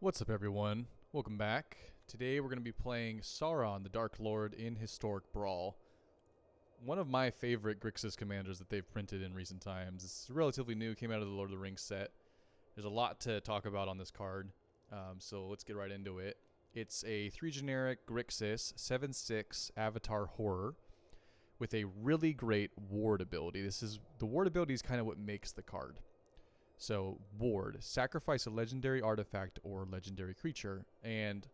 What's up, everyone? Welcome back. Today we're going to be playing Sauron, the Dark Lord, in Historic Brawl. One of my favorite Grixis commanders that they've printed in recent times. It's relatively new, came out of the Lord of the Rings set. There's a lot to talk about on this card, so let's get right into it. It's a 3 generic Grixis, 7/6 Avatar Horror, with a really great ward ability. The ward ability is kind of what makes the card. So, ward, sacrifice a legendary artifact or legendary creature. And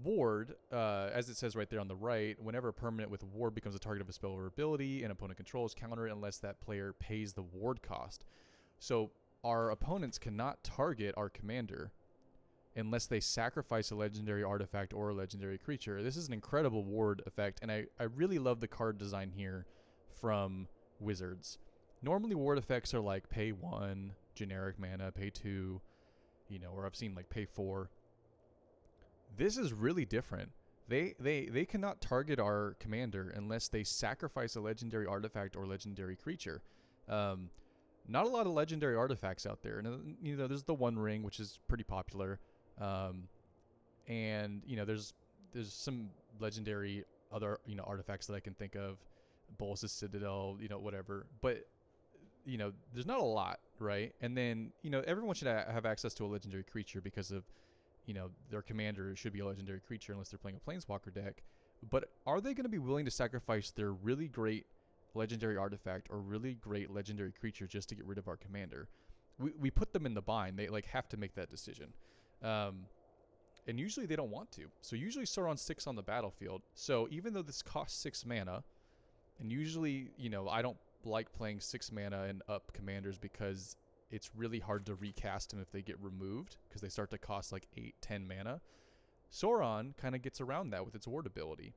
ward, as it says right there on the right, whenever a permanent with ward becomes a target of a spell or ability, an opponent controls, counter it unless that player pays the ward cost. So, our opponents cannot target our commander unless they sacrifice a legendary artifact or a legendary creature. This is an incredible ward effect, and I really love the card design here from Wizards. Normally, ward effects are like pay 1, generic mana, pay 2, or I've seen like pay 4. This is really different. They cannot target our commander unless they sacrifice a legendary artifact or legendary creature. Not a lot of legendary artifacts out there. And, there's the One Ring, which is pretty popular. And, there's some legendary other, artifacts that I can think of. Boros' Citadel, whatever. But there's not a lot, right? And then, everyone should have access to a legendary creature because of, their commander should be a legendary creature unless they're playing a Planeswalker deck. But are they going to be willing to sacrifice their really great legendary artifact or really great legendary creature just to get rid of our commander? We put them in the bind. They have to make that decision. And usually they don't want to. So usually Sauron sticks on the battlefield. So even though this costs 6 mana, and usually, I don't like playing 6 mana and up commanders because it's really hard to recast them if they get removed because they start to cost like 8-10 mana. Sauron kind of gets around that with its ward ability.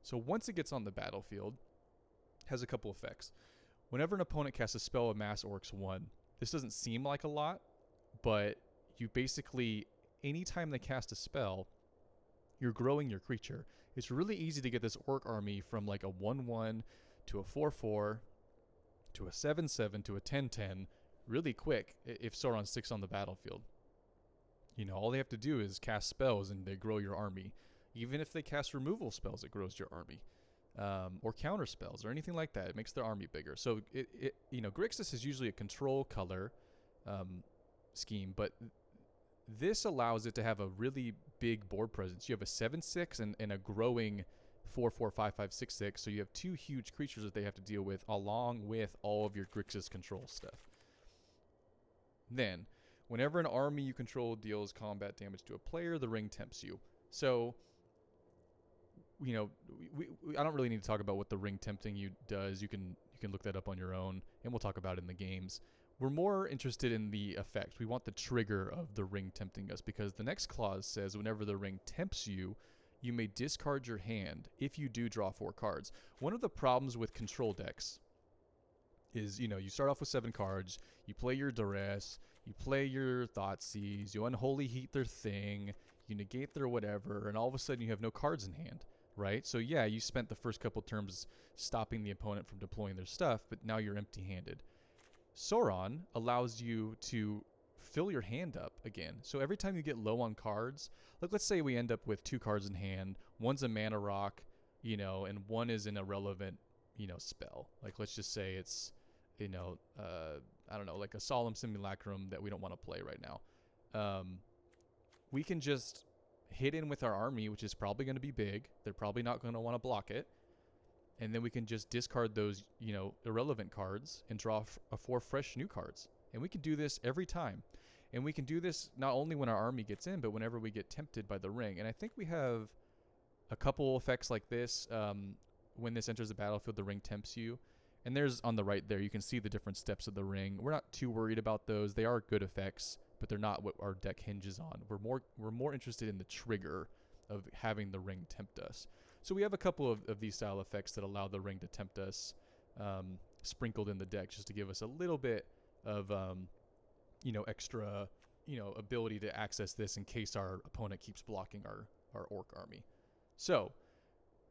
So once it gets on the battlefield, it has a couple effects. Whenever an opponent casts a spell of Mass Orcs 1, this doesn't seem like a lot, but you basically, anytime they cast a spell, you're growing your creature. It's really easy to get this Orc army from like a 1/1 to a 4/4 to a 7/7 to a 10/10 really quick if Sauron sticks on the battlefield. All they have to do is cast spells and they grow your army. Even if they cast removal spells, it grows your army. Or counter spells or anything like that. It makes their army bigger. So, Grixis is usually a control color scheme, but this allows it to have a really big board presence. You have a 7/6 and a growing 4/4, 5/5, 6/6. So you have 2 huge creatures that they have to deal with, along with all of your Grixis control stuff. Then, whenever an army you control deals combat damage to a player, the ring tempts you. So, I don't really need to talk about what the ring tempting you does. You can look that up on your own, and we'll talk about it in the games. We're more interested in the effect. We want the trigger of the ring tempting us because the next clause says whenever the ring tempts you, you may discard your hand if you do draw 4 cards. One of the problems with control decks is, you start off with 7 cards, you play your Duress, you play your Thoughtseize, you unholy heat their thing, you negate their whatever, and all of a sudden you have no cards in hand, right? So yeah, you spent the first couple turns stopping the opponent from deploying their stuff, but now you're empty-handed. Sauron allows you to fill your hand up again. So every time you get low on cards, let's say we end up with 2 cards in hand, one's a mana rock, and one is an irrelevant, spell. Like let's just say it's, I don't know, like a Solemn Simulacrum that we don't want to play right now. We can just hit in with our army, which is probably going to be big. They're probably not going to want to block it. And then we can just discard those, irrelevant cards and draw 4 fresh new cards. And we can do this every time. And we can do this not only when our army gets in, but whenever we get tempted by the ring. And I think we have a couple effects like this. When this enters the battlefield, the ring tempts you. And there's on the right there, you can see the different steps of the ring. We're not too worried about those. They are good effects, but they're not what our deck hinges on. We're more interested in the trigger of having the ring tempt us. So we have a couple of these style effects that allow the ring to tempt us sprinkled in the deck just to give us a little bit of, extra, ability to access this in case our opponent keeps blocking our Orc army. So,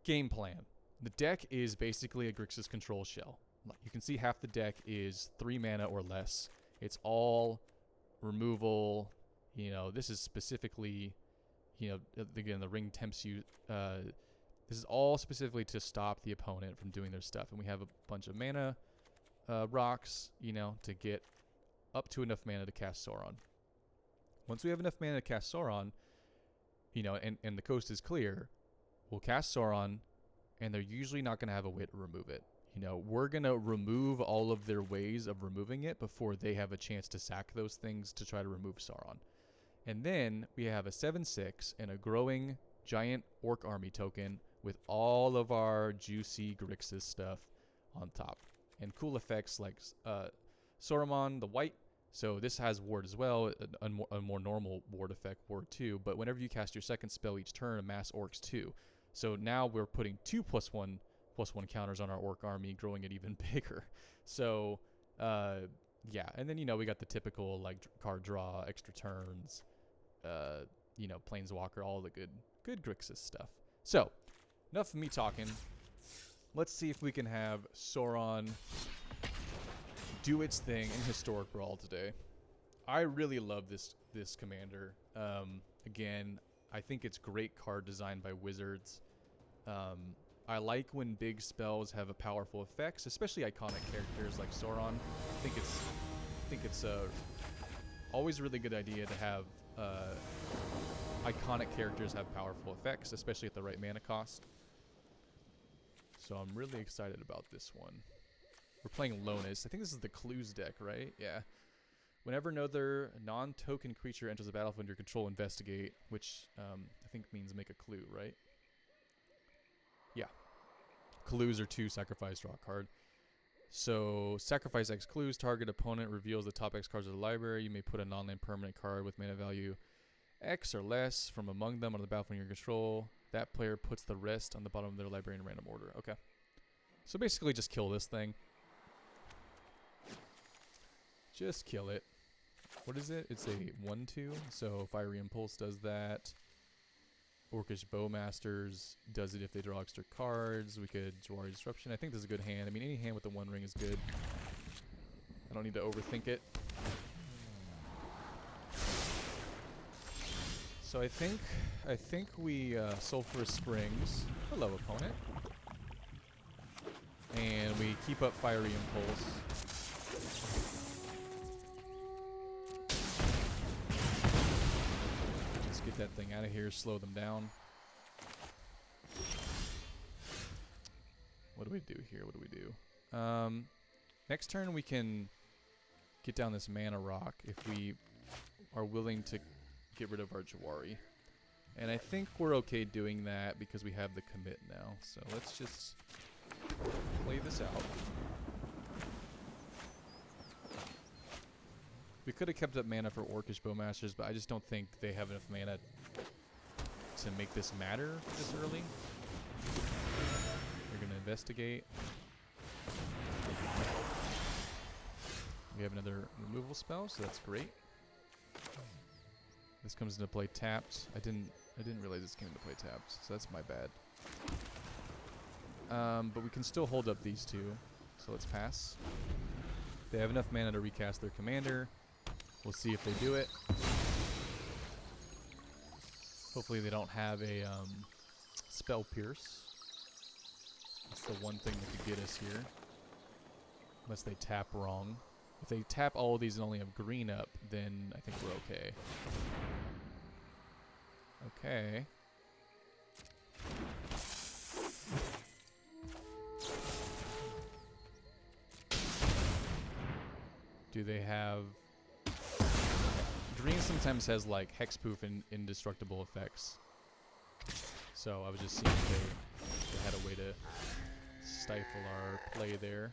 game plan. The deck is basically a Grixis control shell. You can see half the deck is 3 mana or less. It's all removal, You know, this is specifically, you know, again, the ring tempts you. This is all specifically to stop the opponent from doing their stuff. And we have a bunch of mana rocks, you know, to get up to enough mana to cast Sauron. Once we have enough mana to cast Sauron, you know, and the coast is clear, we'll cast Sauron, and they're usually not going to have a way to remove it. You know, we're going to remove all of their ways of removing it before they have a chance to sack those things to try to remove Sauron. And then we have a 7/6 and a growing giant orc army token with all of our juicy Grixis stuff on top. And cool effects like Saruman, the white. So this has ward as well, a more normal ward effect, ward 2. But whenever you cast your second spell each turn, amass orcs 2. So now we're putting 2 +1/+1 counters on our orc army, growing it even bigger. So, yeah. And then, you know, we got the typical, like, card draw, extra turns, you know, Planeswalker, all the good Grixis stuff. So, enough of me talking. Let's see if we can have Sauron do its thing in Historic Brawl today. I really love this commander. Again, I think it's great card design by Wizards. I like when big spells have a powerful effects, especially iconic characters like Sauron. I think it's always a really good idea to have iconic characters have powerful effects, especially at the right mana cost. So I'm really excited about this one. We're playing Lonis. I think this is the Clues deck, right? Yeah. Whenever another non-token creature enters the battlefield under your control, investigate, which I think means make a clue, right? Yeah. Clues are 2, sacrifice, draw a card. So, sacrifice X clues, target opponent reveals the top X cards of the library. You may put a non-land permanent card with mana value X or less from among them on the battlefield under your control. That player puts the rest on the bottom of their library in random order. Okay. So basically just kill this thing. Just kill it. What is it? It's a 1/2. So Fiery Impulse does that. Orcish Bowmasters does it if they draw extra cards. We could Jawari Disruption. I think this is a good hand. I mean, any hand with the 1 ring is good. I don't need to overthink it. So I think we Sulfurous Springs. Hello, opponent. And we keep up Fiery Impulse. Just get that thing out of here, slow them down. What do we do here? What do we do? Next turn we can get down this mana rock if we are willing to get rid of our Jawari. And I think we're okay doing that because we have the commit now. So let's just play this out. We could have kept up mana for Orcish Bowmasters, but I just don't think they have enough mana to make this matter this early. We're going to investigate. We have another removal spell, so that's great. This comes into play tapped. I didn't realize this came into play tapped, so that's my bad. But we can still hold up these two, so let's pass. They have enough mana to recast their commander. We'll see if they do it. Hopefully they don't have a Spell Pierce. That's the one thing that could get us here. Unless they tap wrong. If they tap all of these and only have green up, then I think we're okay. Okay. Do they have... Green sometimes has like hexproof and indestructible effects. So I was just seeing if they had a way to stifle our play there.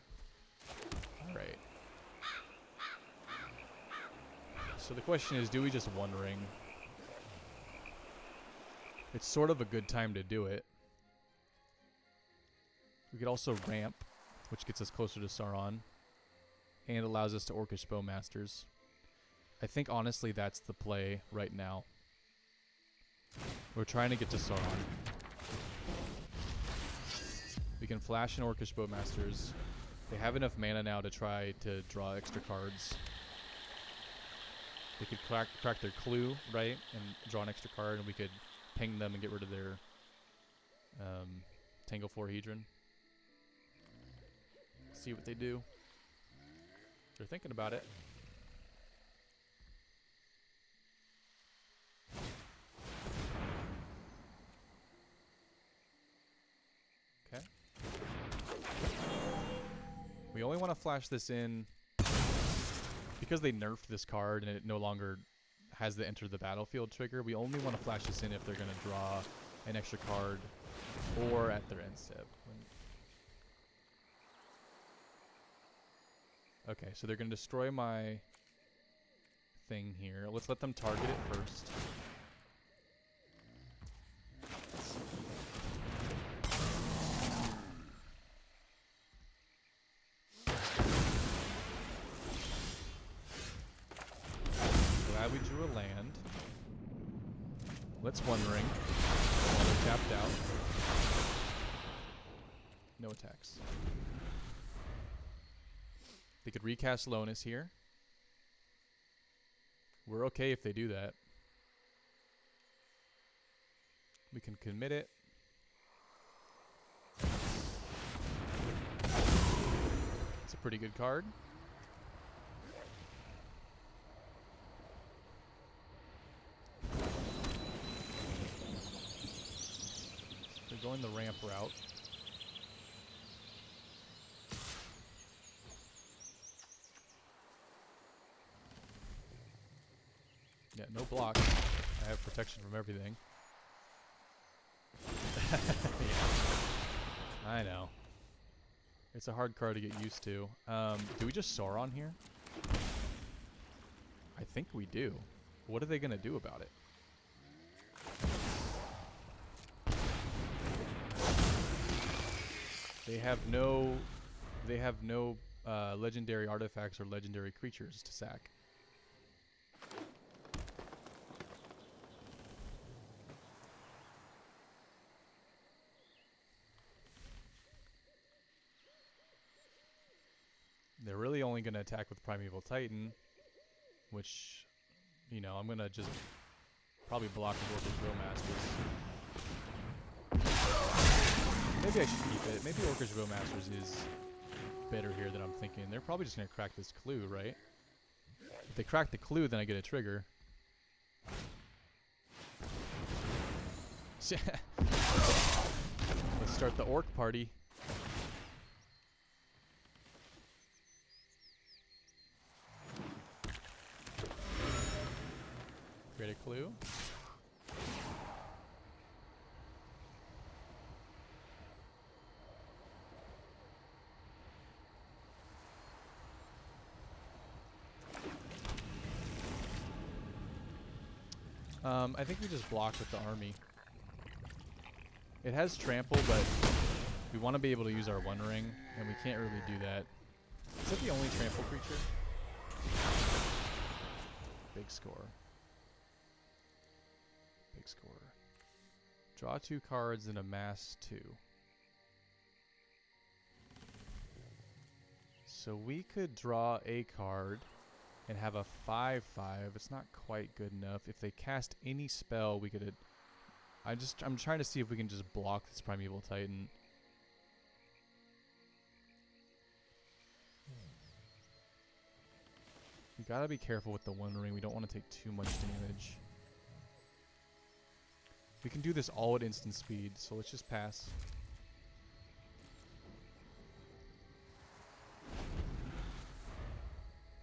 Alright. So the question is, do we just One Ring? It's sort of a good time to do it. We could also ramp, which gets us closer to Sauron, and allows us to Orcish Bowmasters. I think honestly that's the play right now. We're trying to get to Sauron. We can flash in Orcish Bowmasters. They have enough mana now to try to draw extra cards. They could crack their clue, right, and draw an extra card, and we could ping them and get rid of their Tangle Hedron. See what they do. They're thinking about it. Okay. We only want to flash this in because they nerfed this card and it no longer has the enter the battlefield trigger. We only want to flash this in if they're going to draw an extra card or at their end step. Okay, so they're going to destroy my thing here. Let's let them target it first. Glad we drew a land. Let's One Ring. While they're tapped out. No attacks. They could recast Lonis here. We're okay if they do that. We can commit it. It's a pretty good card. They're going the ramp route. Yeah, no block. I have protection from everything. Yeah. I know. It's a hard card to get used to. Do we just Sauron here? I think we do. What are they going to do about it? They have no legendary artifacts or legendary creatures to sack. They're really only going to attack with Primeval Titan, which, you know, I'm going to just probably block the Orcish Realmasters. Maybe I should keep it. Maybe Orcish Realmasters is better here than I'm thinking. They're probably just going to crack this clue, right? If they crack the clue, then I get a trigger. Let's start the Orc party. Create a clue. I think we just block with the army. It has trample, but we want to be able to use our One Ring, and we can't really do that. Is that the only trample creature? Big score. Big score. Draw 2 cards and amass 2. So we could draw a card and have a 5/5. It's not quite good enough. If they cast any spell, we could. I'm trying to see if we can just block this Primeval Titan. We gotta be careful with the One Ring. We don't want to take too much damage. We can do this all at instant speed, so let's just pass.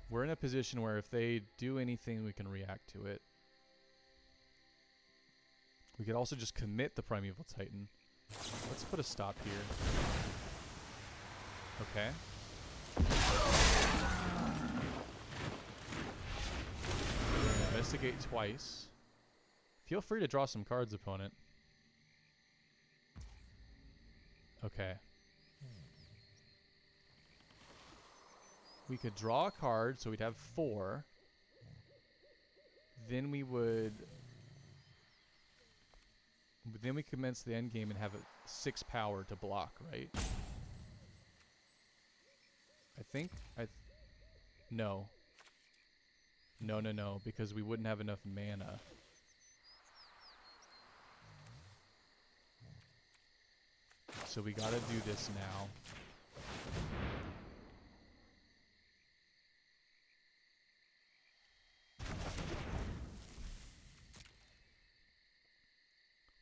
We're in a position where if they do anything, we can react to it. We could also just commit the Primeval Titan. Let's put a stop here. Okay. Investigate twice. Feel free to draw some cards, opponent. Okay. We could draw a card, so we'd have 4. Then we would... Then we commence the end game and have a 6 power to block, right? I think... No. No, no, no, because we wouldn't have enough mana. So we gotta do this now.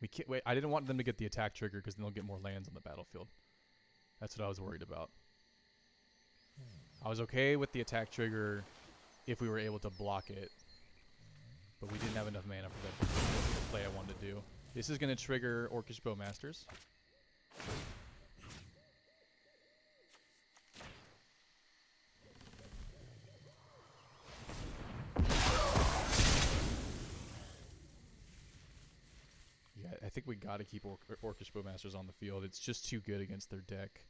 We can't wait. I didn't want them to get the attack trigger because then they'll get more lands on the battlefield. That's what I was worried about. I was okay with the attack trigger if we were able to block it, but we didn't have enough mana for that the play I wanted to do. This is going to trigger Orcish Bowmasters. Yeah, I think we got to keep Orcish Bowmasters on the field. It's just too good against their deck.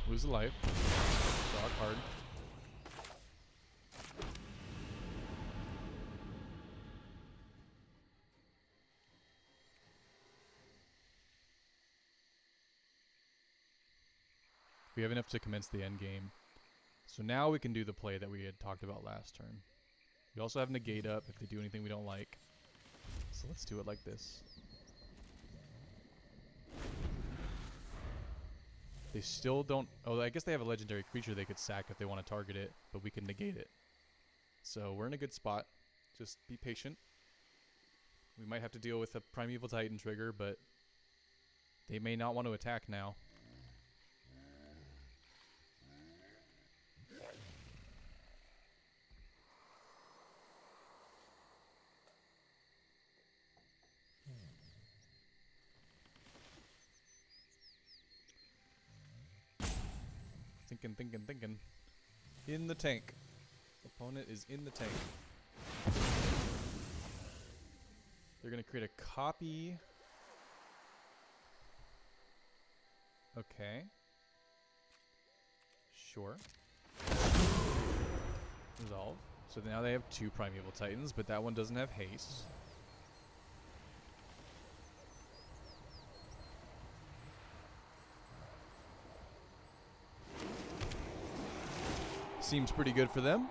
Lose a life. Draw a card. We have enough to commence the end game. So now we can do the play that we had talked about last turn. We also have Negate up if they do anything we don't like. So let's do it like this. They still don't... Oh, I guess they have a legendary creature they could sack if they want to target it, but we can negate it. So we're in a good spot. Just be patient. We might have to deal with a Primeval Titan trigger, but they may not want to attack now. Thinking. In the tank. Opponent is in the tank. They're going to create a copy. Okay. Sure. Resolve. So now they have 2 Primeval Titans, but that one doesn't have haste. Seems pretty good for them.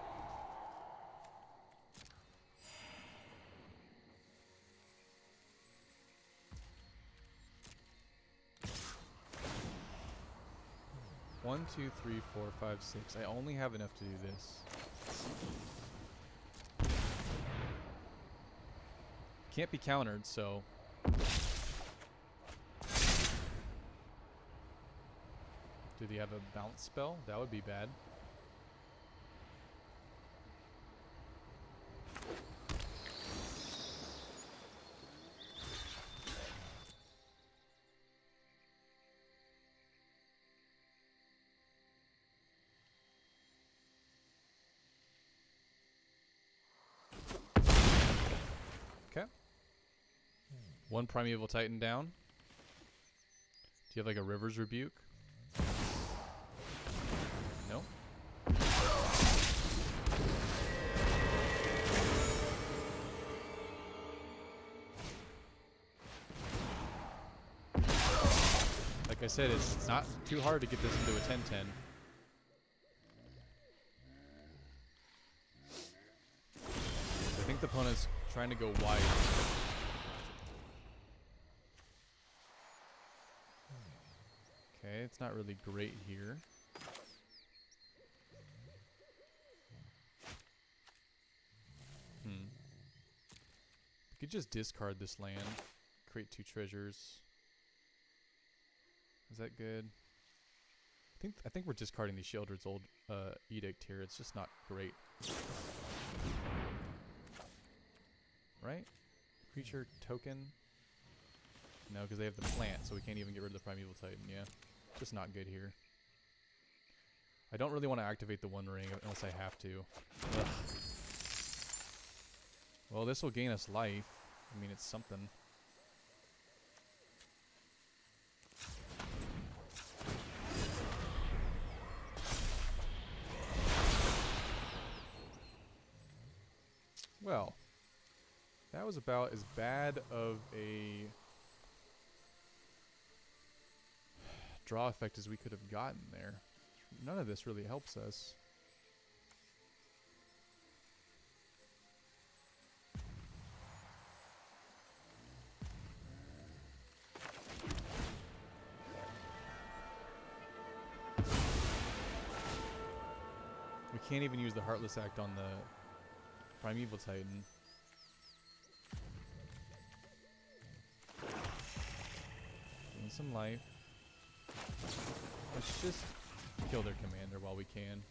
One, 2, 3, 4, 5, 6. I only have enough to do this. Can't be countered, so... Do they have a bounce spell? That would be bad. Okay. 1 Primeval Titan down. Do you have like a River's Rebuke? No? Like I said, it's not too hard to get this into a 10-10. I think the opponent's trying to go wide. Okay, it's not really great here. We could just discard this land, create 2 treasures. Is that good? I think we're discarding the Sheoldred's old edict here. It's just not great. Right? Creature token? No, because they have the plant, so we can't even get rid of the Primeval Titan. Yeah, just not good here. I don't really want to activate the One Ring unless I have to. Ugh. Well, this will gain us life. I mean, it's something. Well, that was about as bad of a draw effect as we could have gotten there. None of this really helps us. We can't even use the Heartless Act on the Primeval Titan. Gain some life. Let's just kill their commander while we can.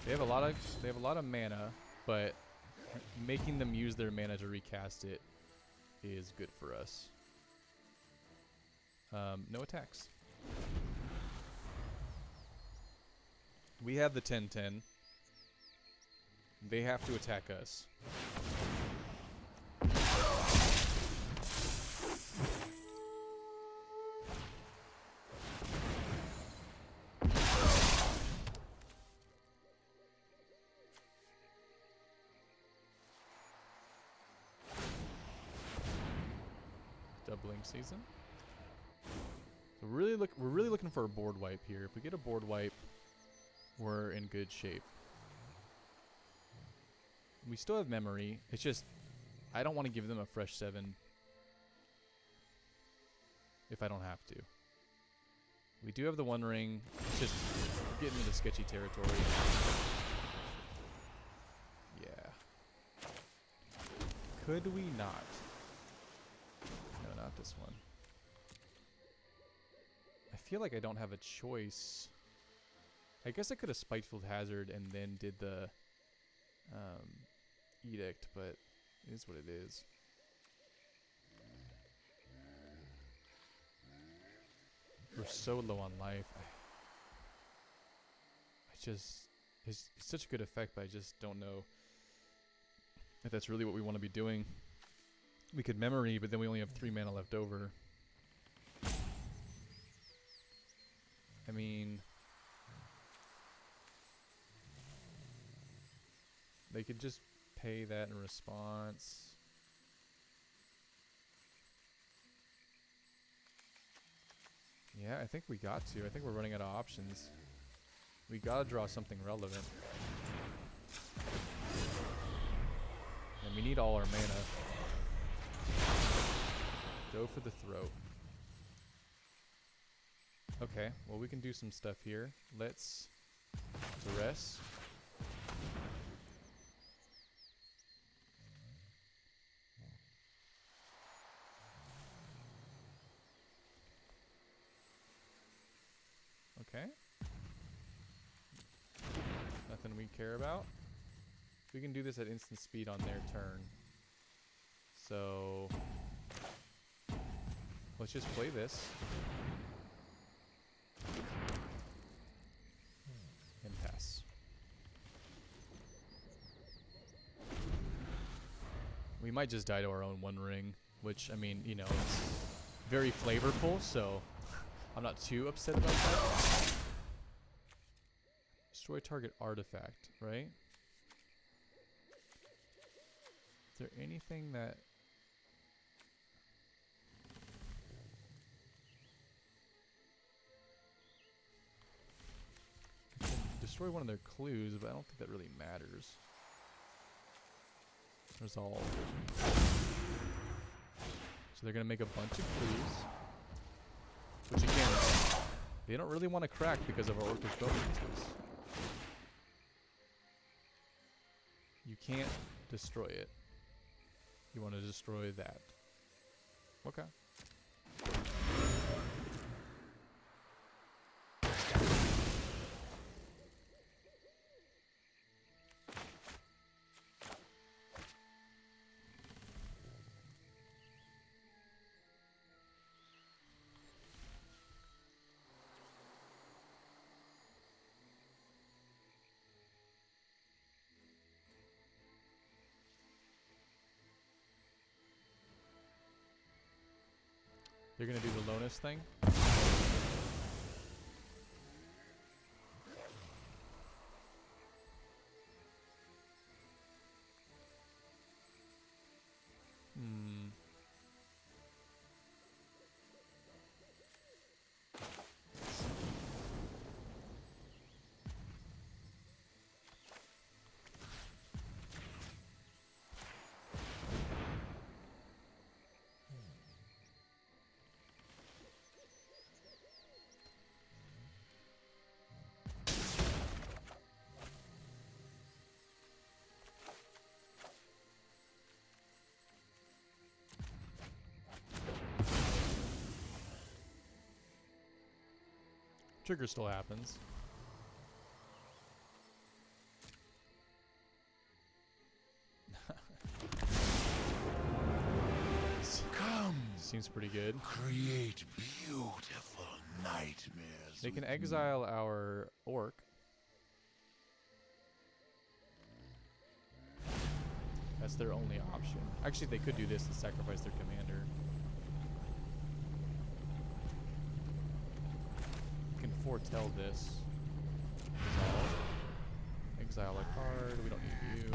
They have a lot of mana, but making them use their mana to recast it is good for us. No attacks. We have the 10/10. They have to attack us. Doubling season. So we're really looking for a board wipe here. If we get a board wipe, we're in good shape. We still have memory. It's just I don't want to give them a fresh 7 if I don't have to. We do have the One Ring. It's just getting into sketchy territory. Yeah. Could we not? No, not this one. I feel like I don't have a choice. I guess I could have Spiteful Hazard and then did the Edict, but it is what it is. We're so low on life. It's such a good effect, but I just don't know if that's really what we want to be doing. We could memory, but then we only have 3 mana left over. I mean, they could just pay that in response. Yeah, I think we got to. I think we're running out of options. We gotta draw something relevant. And we need all our mana. Go for the throat. Okay, well we can do some stuff here. Let's Duress. Okay. Nothing we care about. We can do this at instant speed on their turn. So let's just play this. And pass. We might just die to our own One Ring, which, I mean, you know, it's very flavorful, so I'm not too upset about that. Destroy target artifact, right? Is there anything that... Destroy one of their clues, but I don't think that really matters. Resolve. So they're going to make a bunch of clues. Which again, they don't really want to crack because of our Orcish bonuses. You can't destroy it. You want to destroy that. Okay. They're gonna do the Lonus thing. Trigger still happens. Come, seems pretty good. create beautiful nightmares. They can with exile our orc. That's their only option. Actually, they could do this and sacrifice their commander. Foretell this. Resolve. Exile a card. We don't need you.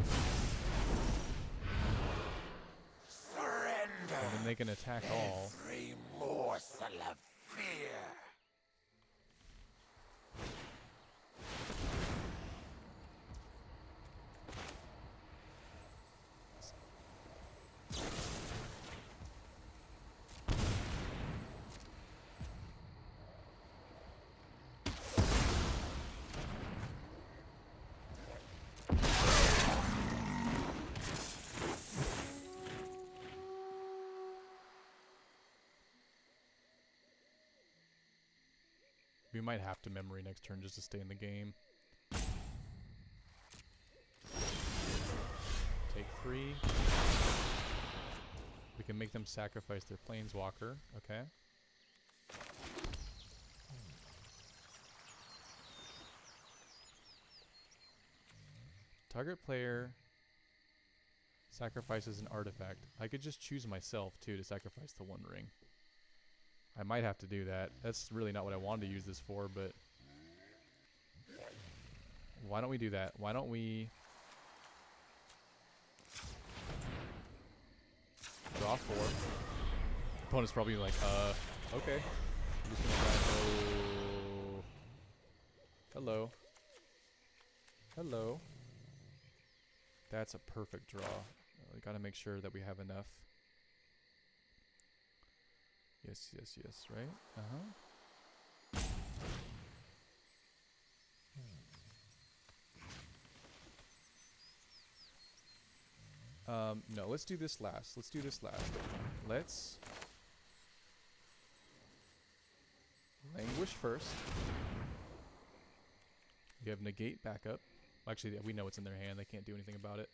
Surrender. And then they can attack all. Every morsel of fear. We might have to memory next turn just to stay in the game. Take 3. We can make them sacrifice their planeswalker. Okay. Target player sacrifices an artifact. I could just choose myself too to sacrifice the One Ring. I might have to do that. That's really not what I wanted to use this for, but why don't we do that? Why don't we draw 4? Opponent's probably like, okay. I'm just gonna go. Hello. Hello. That's a perfect draw. We gotta make sure that we have enough. Yes, yes, yes, right? No, let's do this last. Let's do this last. Let's Languish first. We have Negate backup. Actually, we know what's in their hand. They can't do anything about it.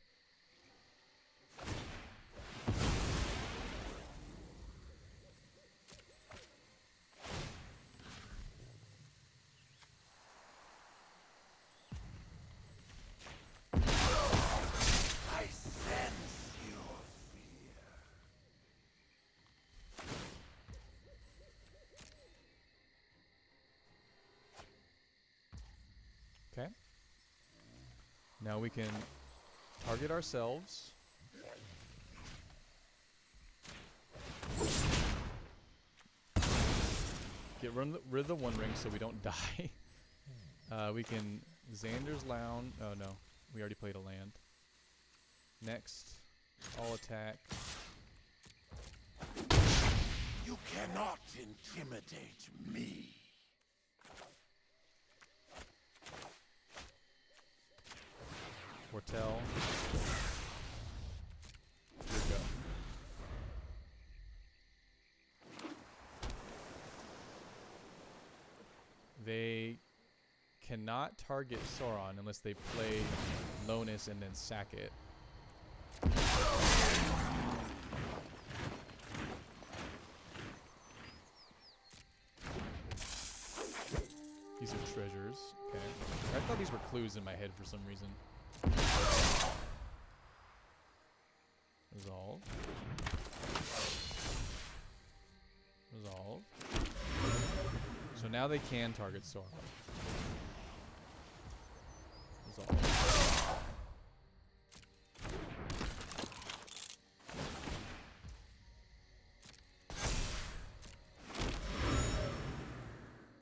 Okay. Now we can target ourselves. Get rid of the One Ring so we don't die. We can Xander's Lounge. Oh no, we already played a land. Next, All attack. You cannot intimidate me. Foretell. Here we go. They cannot target Sauron unless they play Lonus and then sack it. These are treasures. Okay. I thought these were clues in my head for some reason. Resolve. Resolve. So now they can target Sauron. Resolve.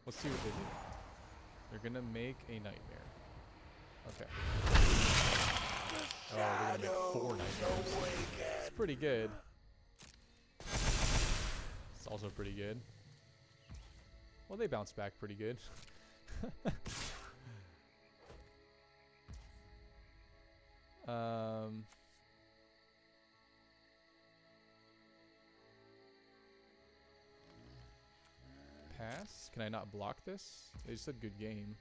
Let's see what they do. They're gonna make a nightmare. Okay. Oh, they're gonna make 4 nightmares. It's pretty good. It's also pretty good. Well, they bounce back pretty good. Pass? Can I not block this? They just said good game.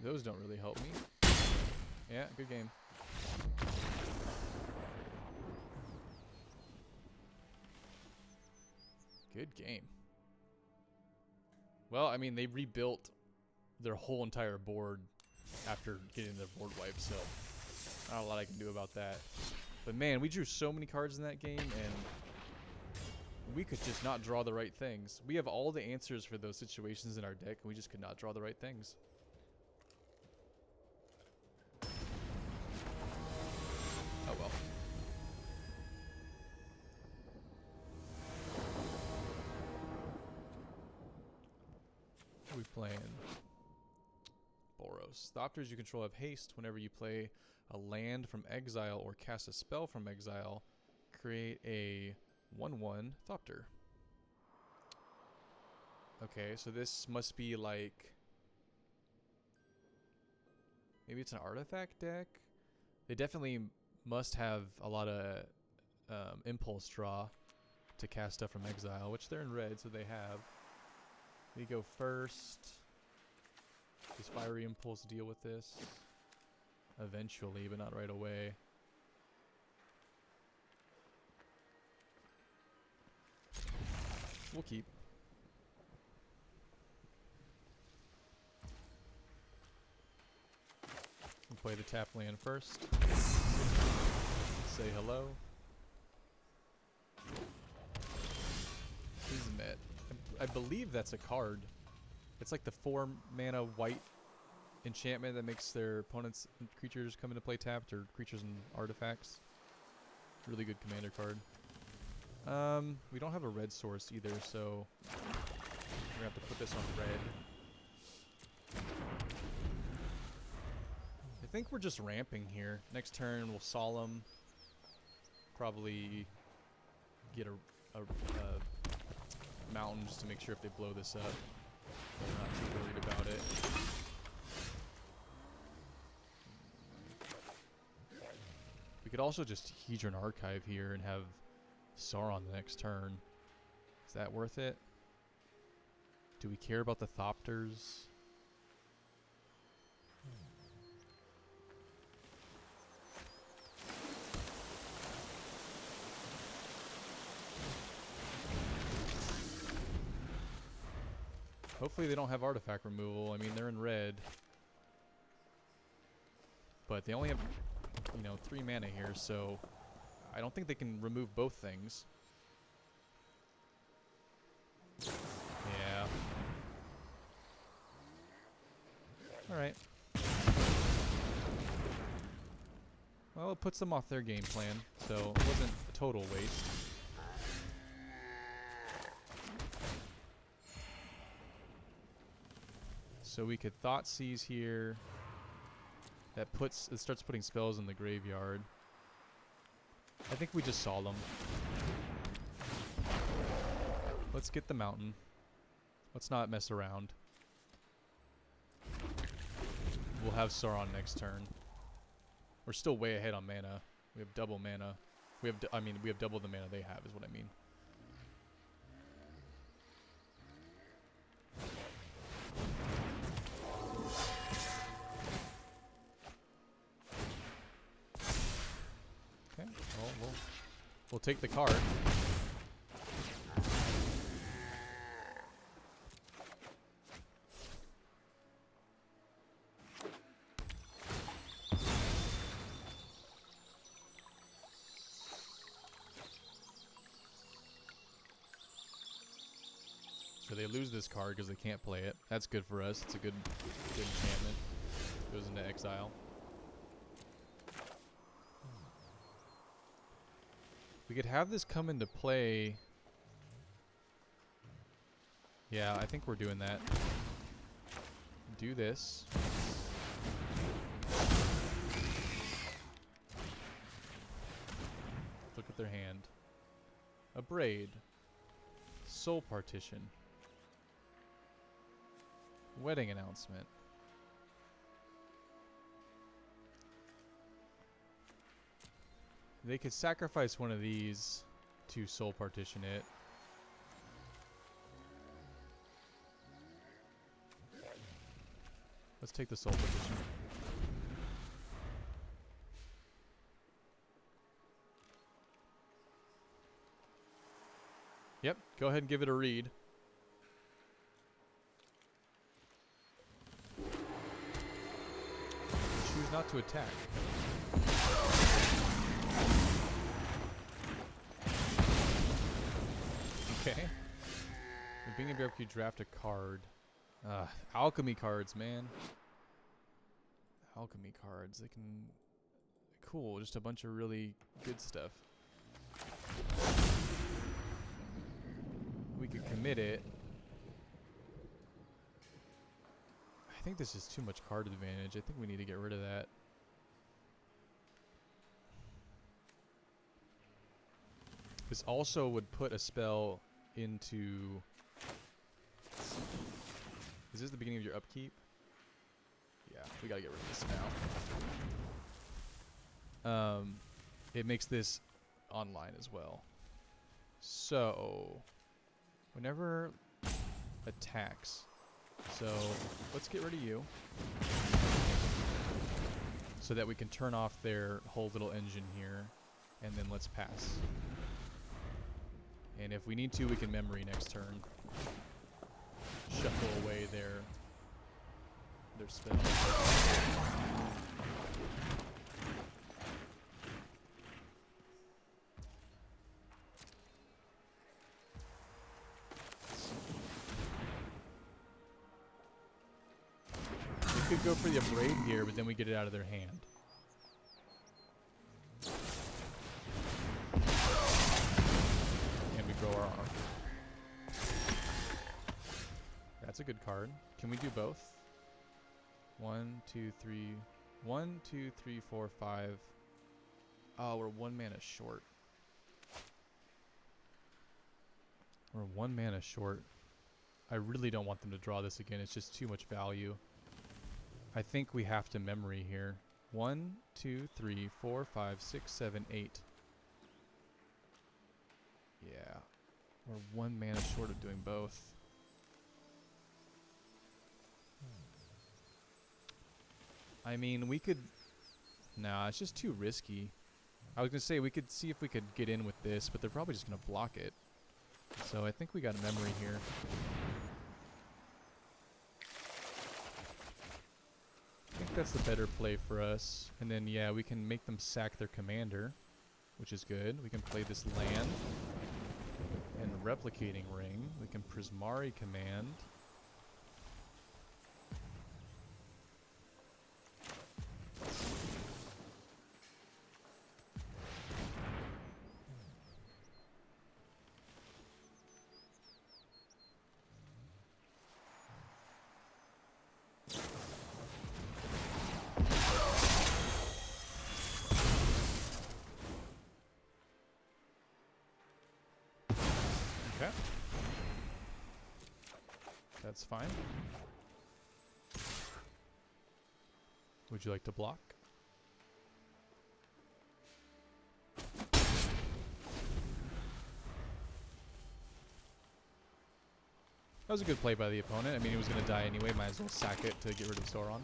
Those don't really help me. Yeah, good game. Good game. Well, I mean, they rebuilt their whole entire board after getting their board wiped, so not a lot I can do about that. But man, we drew so many cards in that game, and we could just not draw the right things. We have all the answers for those situations in our deck, and we just could not draw the right things. Oh well. Who are we playing? Boros. Thopters you control have haste. Whenever you play a land from exile or cast a spell from exile, create a 1/1 Thopter. Okay, so this must be like... maybe it's an artifact deck? They definitely must have a lot of impulse draw to cast stuff from exile, which they're in red, so they have. We go first. Does Fiery Impulse deal with this? Eventually, but not right away. We'll keep. We'll play the tap land first. Say hello. Kismet. I believe that's a card. It's like the 4 mana white enchantment that makes their opponent's creatures come into play tapped, or creatures and artifacts. Really good commander card. We don't have a red source either, so we're gonna have to put this on red. I think we're just ramping here. Next turn we'll Solemn. Probably get a mountain just to make sure if they blow this up, we're not too worried about it. We could also just Hedron Archive here and have Sauron the next turn. Is that worth it? Do we care about the Thopters? Hopefully they don't have artifact removal. I mean, they're in red. But they only have, 3 mana here, so I don't think they can remove both things. Yeah. Alright. Well, it puts them off their game plan, so it wasn't a total waste. So we could Thoughtseize here. That starts putting spells in the graveyard. I think we just Solemn. Let's get the mountain. Let's not mess around. We'll have Sauron next turn. We're still way ahead on mana. We have double mana. We have double the mana they have, is what I mean. Okay. Well, we'll take the card. So they lose this card because they can't play it. That's good for us. It's a good enchantment. Goes into exile. We could have this come into play. Yeah, I think we're doing that. Do this. Look at their hand. A braid. Soul partition. Wedding announcement. They could sacrifice one of these to soul partition it. Let's take the soul partition. Yep, go ahead and give it a read. Choose not to attack. Okay. The beginning of your upkeep, draft a card. Alchemy cards, man. Alchemy cards. They can... Cool, just a bunch of really good stuff. We could commit it. I think this is too much card advantage. I think we need to get rid of that. This also would put a spell into... Is this the beginning of your upkeep? Yeah, we gotta get rid of this now. It makes this online as well. So, whenever attacks. So, let's get rid of you. So that we can turn off their whole little engine here. And then let's pass. And if we need to, we can memory next turn. Shuffle away their spell. We could go for the Abrade here, but then we get it out of their hand. And we grow our arm. That's a good card. Can we do both? 1, 2, 3. 1, 2, 3, 4, 5. Oh, we're 1 mana short. We're 1 mana short. I really don't want them to draw this again. It's just too much value. I think we have to memory here. 1, 2, 3, 4, 5, 6, 7, 8. Yeah. We're 1 mana short of doing both. I mean, we could... Nah, it's just too risky. I was going to say, we could see if we could get in with this, but they're probably just going to block it. So I think we got a memory here. I think that's the better play for us. And then, yeah, we can make them sack their commander, which is good. We can play this land and Replicating Ring. We can Prismari Command. Okay. That's fine. Would you like to block? That was a good play by the opponent. I mean, he was going to die anyway. Might as well sack it to get rid of Sauron.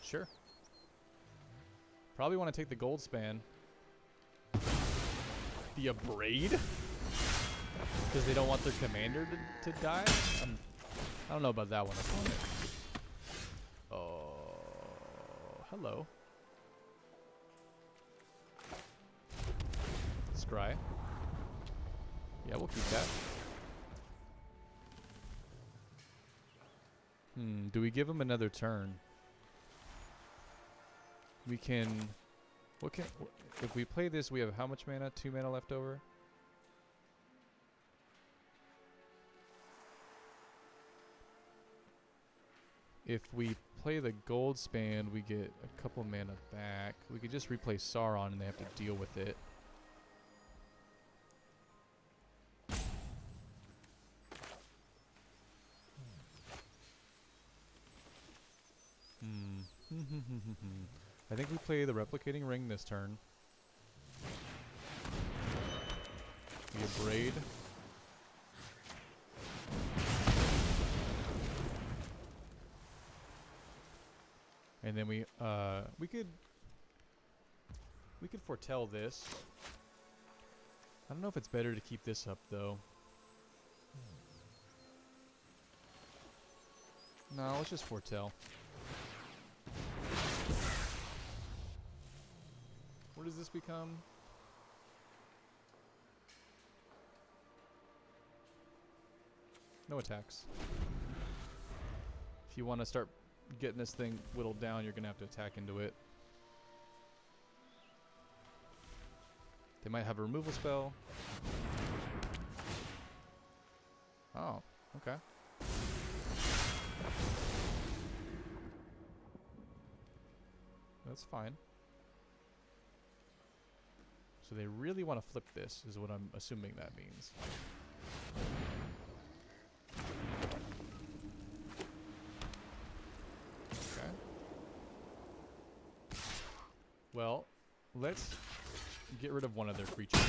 Sure. Probably want to take the gold span. The Abrade? Because they don't want their commander to die? I don't know about that one, opponent. Oh, hello. Scry. Yeah, we'll keep that. Do we give him another turn? We can... What can... If we play this, we have how much mana? 2 mana left over? If we play the gold span, we get a couple mana back. We could just replay Sauron and they have to deal with it. I think we play the Replicating Ring this turn. We Abrade. And then we could foretell this. I don't know if it's better to keep this up though. No, let's just foretell. What does this become? No attacks. If you want to start getting this thing whittled down, you're going to have to attack into it. They might have a removal spell. Oh, okay. That's fine. So they really want to flip this, is what I'm assuming that means. Okay. Well, let's get rid of one of their creatures.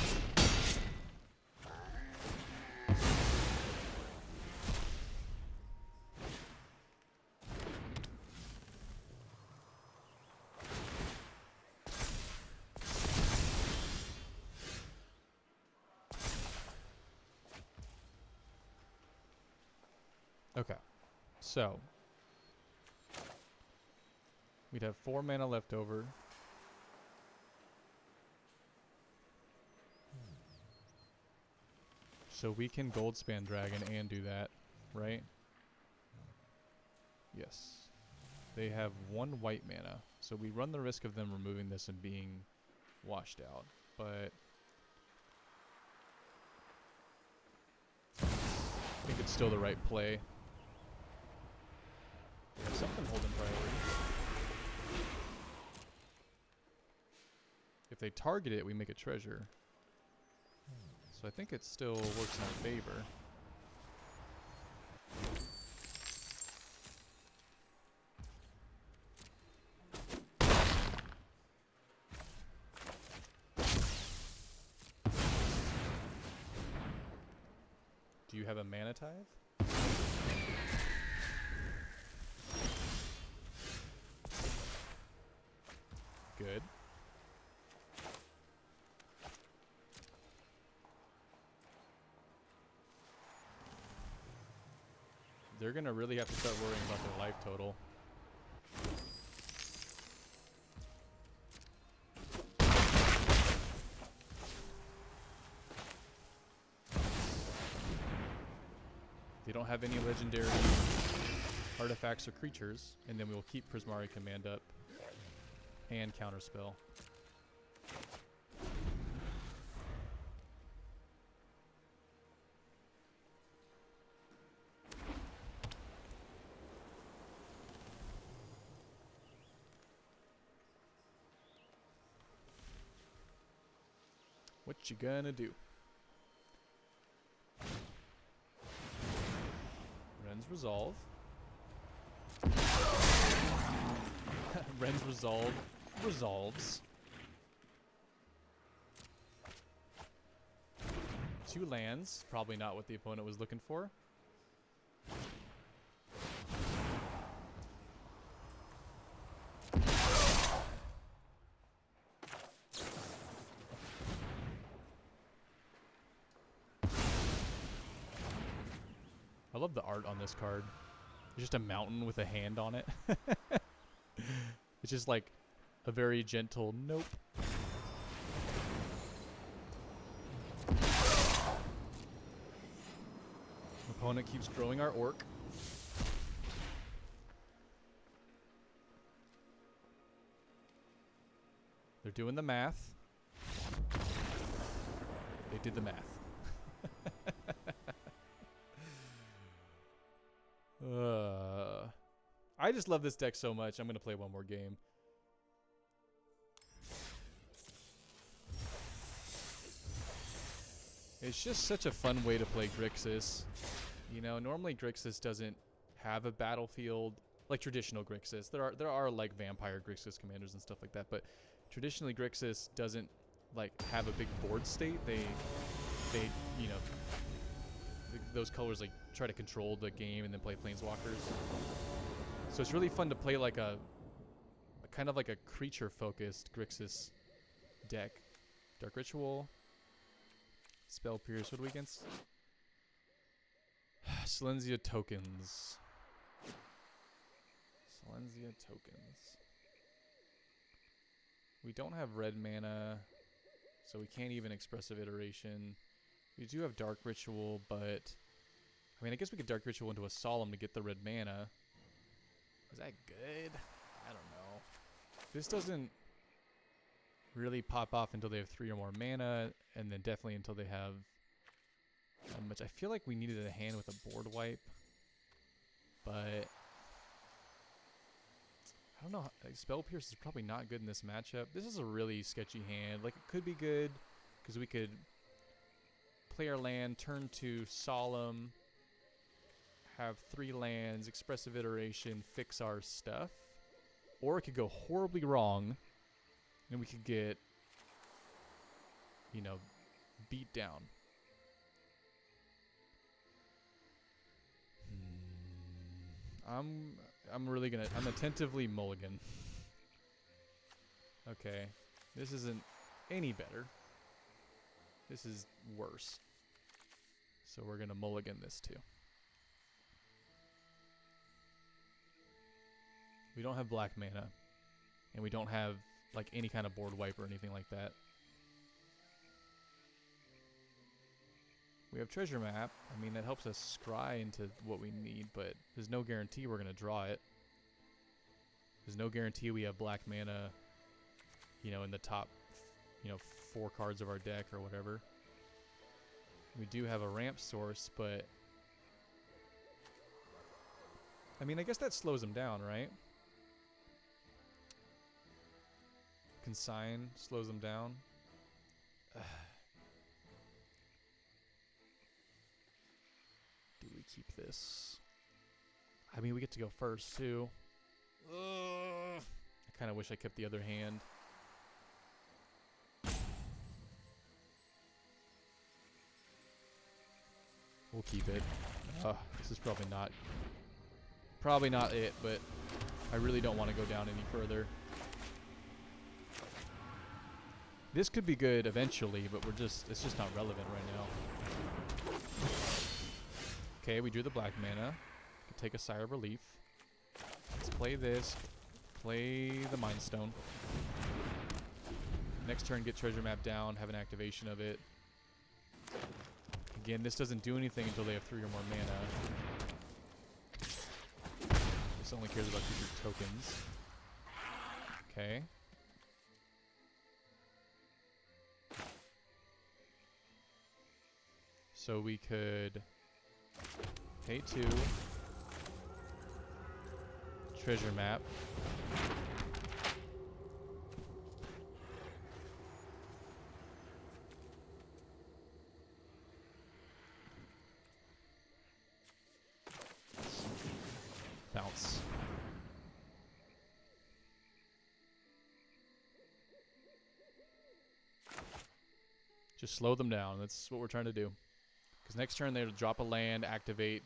Okay, so we'd have 4 mana left over. So we can Goldspan Dragon and do that, right? Yes. They have 1 white mana, so we run the risk of them removing this and being washed out, but I think it's still the right play. Something holding priority. If they target it, we make a treasure. So I think it still works in our favor. Do you have a mana tithe? Good. They're gonna really have to start worrying about their life total. have any legendary artifacts or creatures, and then we will keep Prismari Command up and Counterspell. What you gonna do? Ren's Resolve. Ren's Resolve resolves. 2 lands. Probably not what the opponent was looking for. I love the art on this card. It's just a mountain with a hand on it. It's just like a very gentle nope. Opponent keeps growing our orc. They're doing the math. They did the math. I just love this deck so much. I'm going to play one more game. It's just such a fun way to play Grixis. You know, normally Grixis doesn't have a battlefield like traditional Grixis. There are like vampire Grixis commanders and stuff like that, but traditionally Grixis doesn't like have a big board state. They you know, those colors like try to control the game and then play planeswalkers. So it's really fun to play like a kind of like a creature focused Grixis deck. Dark Ritual, Spell Pierce. What are we against? Silenzia tokens. Silenzia tokens. We don't have red mana, so we can't even Expressive Iteration. We do have Dark Ritual, but I mean, I guess we could Dark Ritual into a Solemn to get the red mana. Is that good? I don't know. This doesn't really pop off until they have 3 or more mana, and then definitely until they have much. I feel like we needed a hand with a board wipe, but I don't know. Like, Spell Pierce is probably not good in this matchup. This is a really sketchy hand. Like, it could be good because we could play our land, turn to Solemn, have 3 lands, Expressive Iteration, fix our stuff. Or it could go horribly wrong, and we could get, you know, beat down. I'm really gonna, I'm attentively mulligan. Okay, this isn't any better. This is worse. So we're gonna mulligan this too. We don't have black mana, and we don't have like any kind of board wipe or anything like that. We have treasure map. I mean, that helps us scry into what we need, but there's no guarantee we're gonna draw it. There's no guarantee we have black mana, you know, in the top, you know, 4 cards of our deck or whatever. We do have a ramp source, but I mean, I guess that slows them down, right? Consign slows them down. Do we keep this? I mean, we get to go first, too. I kind of wish I kept the other hand. We'll keep it. This is probably not it, but I really don't want to go down any further. This could be good eventually, but it's just not relevant right now. Okay, we drew the black mana. Could take a sigh of relief. Let's play this. Play the Mind Stone. Next turn, get treasure map down, have an activation of it. Again, this doesn't do anything until they have 3 or more mana. cares about future tokens. Okay. So we could pay 2. Treasure map. Bounce. Just slow them down. That's what we're trying to do. Because next turn they'll drop a land, activate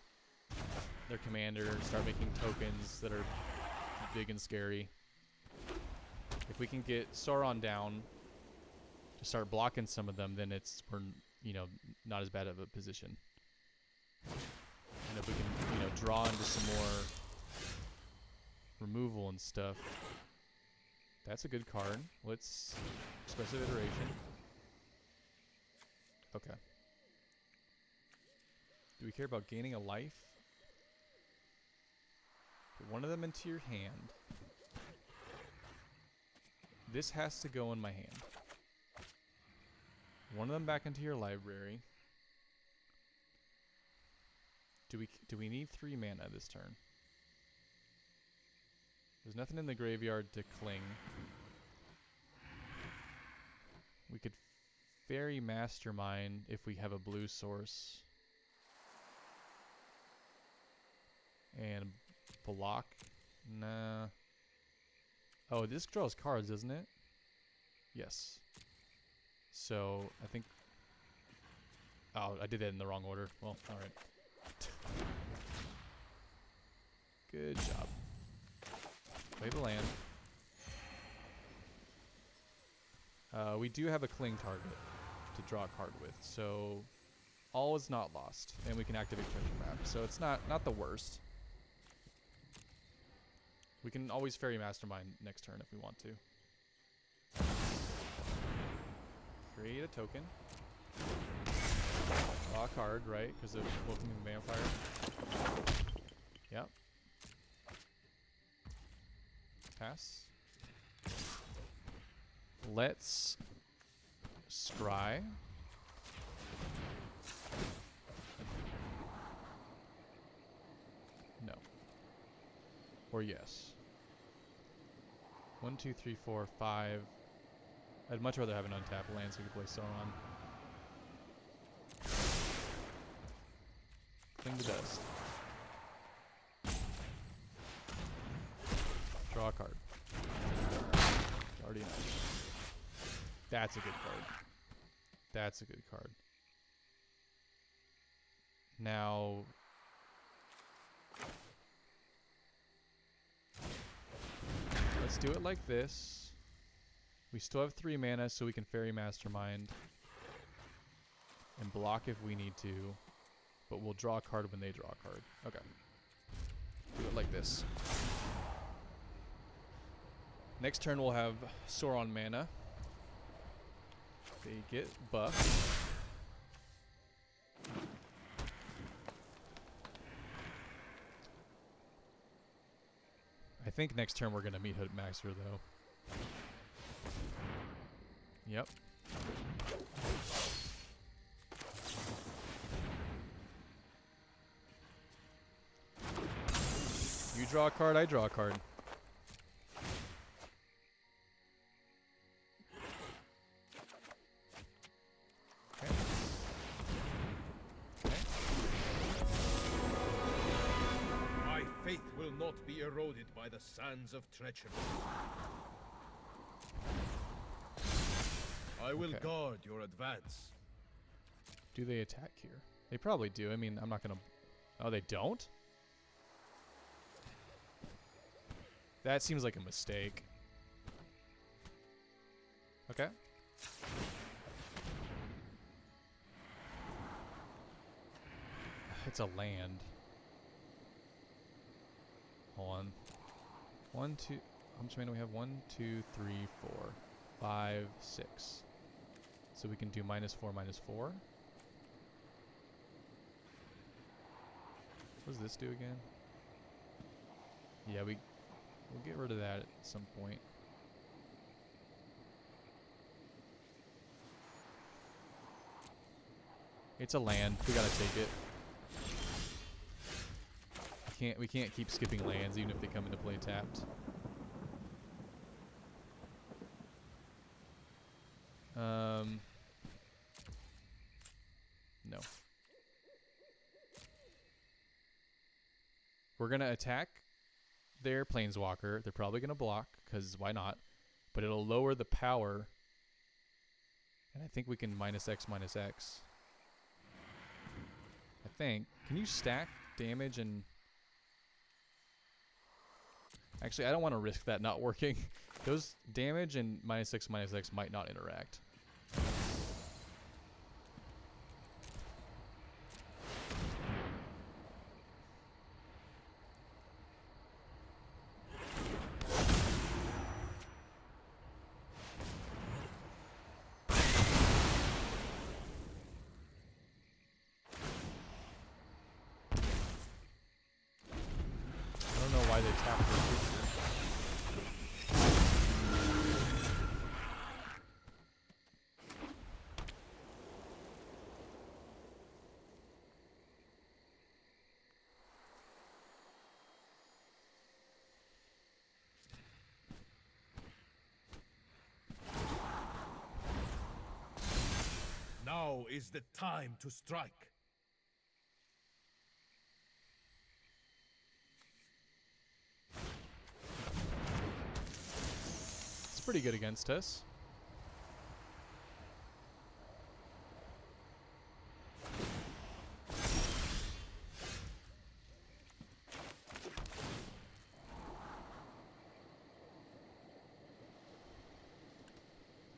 their commander, start making tokens that are big and scary. If we can get Sauron down to start blocking some of them, then we're not as bad of a position. And if we can draw into some more removal and stuff, that's a good card. Let's Expressive Iteration. Okay. Do we care about gaining a life? Put one of them into your hand. This has to go in my hand. One of them back into your library. Do we need 3 mana this turn? There's nothing in the graveyard to cling. We could Fairy Mastermind if we have a blue source. And block? Nah. Oh, this draws cards, doesn't it? Yes. So, I think... Oh, I did that in the wrong order. Well, alright. Good job. Play the land. We do have a cling target to draw a card with, so all is not lost, and we can activate treasure map. So it's not the worst. We can always Fairy Mastermind next turn if we want to. Create a token. Draw a card, right? Because of Welcoming Vampire. Yep. Pass. Let's scry. No. Or yes. 1, 2, 3, 4, 5. I'd much rather have an untapped land so we can play Sauron. Cling to dust. Draw a card. Guardian. That's a good card. That's a good card. Now... let's do it like this. We still have 3 mana, so we can Fairy Mastermind. And block if we need to. But we'll draw a card when they draw a card. Okay. Do it like this. Next turn we'll have Sauron mana. They get buffed. I think next turn we're going to meet Hoodmaxer though. Yep. You draw a card, I draw a card. Okay. Okay. My faith will not be eroded by the sands of treachery. I will guard your advance. Do they attack here? They probably do. I mean, I'm not gonna... Oh, they don't? That seems like a mistake. Okay. It's a land. Hold on. 1, 2... How much mana do we have? 1, 2, 3, 4, 5, 6. So we can do -4, -4. What does this do again? Yeah, we'll get rid of that at some point. It's a land. We gotta take it. We can't keep skipping lands even if they come into play tapped. No. We're gonna attack their planeswalker. They're probably gonna block, because why not? But it'll lower the power. And I think we can -X, -X. I think. Can you stack damage and... Actually, I don't want to risk that not working. Those damage and -X, -X might not interact. Why they tap their creature. Now is the time to strike. Pretty good against us.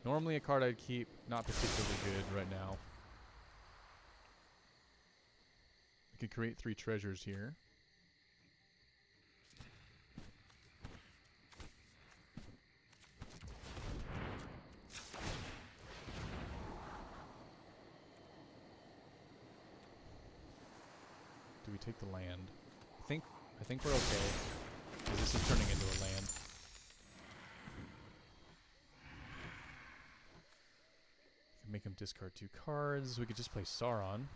Normally a card I'd keep, not particularly good right now. We could create 3 treasures here. Do we take the land? I think we're okay. 'Cause this is turning into a land. We can make him discard 2 cards. We could just play Sauron.